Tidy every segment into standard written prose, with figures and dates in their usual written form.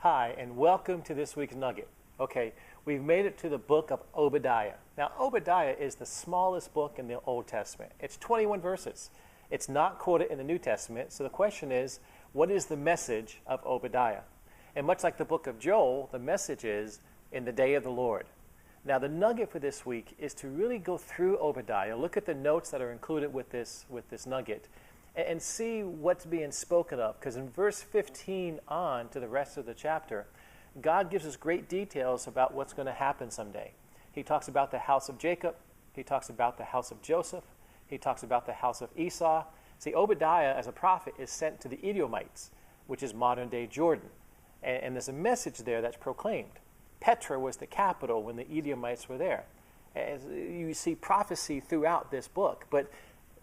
Hi, and welcome to this week's Nugget. Okay, we've made it to the book of Obadiah. Now, Obadiah is the smallest book in the Old Testament. It's 21 verses. It's not quoted in the New Testament, so the question is, what is the message of Obadiah? And much like the book of Joel, the message is, in the day of the Lord. Now, the nugget for this week is to really go through Obadiah, look at the notes that are included with this nugget, and see what's being spoken of. Because in verse 15 on to the rest of the chapter, God gives us great details about what's going to happen someday. He talks about the house of Jacob. He talks about the house of Joseph. He talks about the house of Esau. See, Obadiah, as a prophet, is sent to the Edomites, which is modern-day Jordan. And there's a message there that's proclaimed. Petra was the capital when the Edomites were there. As you see prophecy throughout this book, but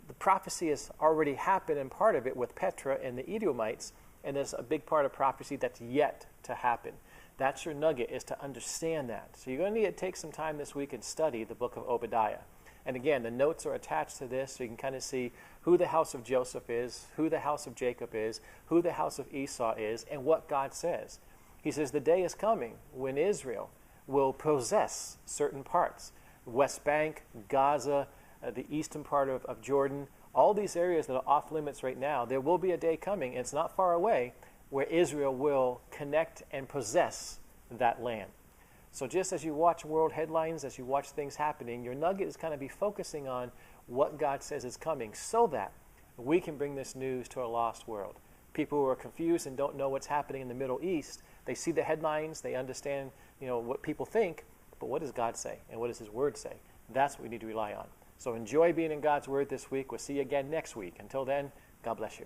the prophecy has already happened, and part of it with Petra and the Edomites, and there's a big part of prophecy that's yet to happen. That's your nugget, is to understand that. So you're going to need to take some time this week and study the book of Obadiah. And again, the notes are attached to this, so you can kind of see who the house of Joseph is, who the house of Jacob is, who the house of Esau is, and what God says. He says the day is coming when Israel will possess certain parts. West Bank, Gaza, the eastern part of Jordan, all these areas that are off limits right now, there will be a day coming, and it's not far away, where Israel will connect and possess that land. So just as you watch world headlines, as you watch things happening, your nugget is kind of be focusing on what God says is coming so that we can bring this news to a lost world. People who are confused and don't know what's happening in the Middle East, they see the headlines, they understand, what people think, but what does God say and what does His Word say? That's what we need to rely on. So enjoy being in God's Word this week. We'll see you again next week. Until then, God bless you.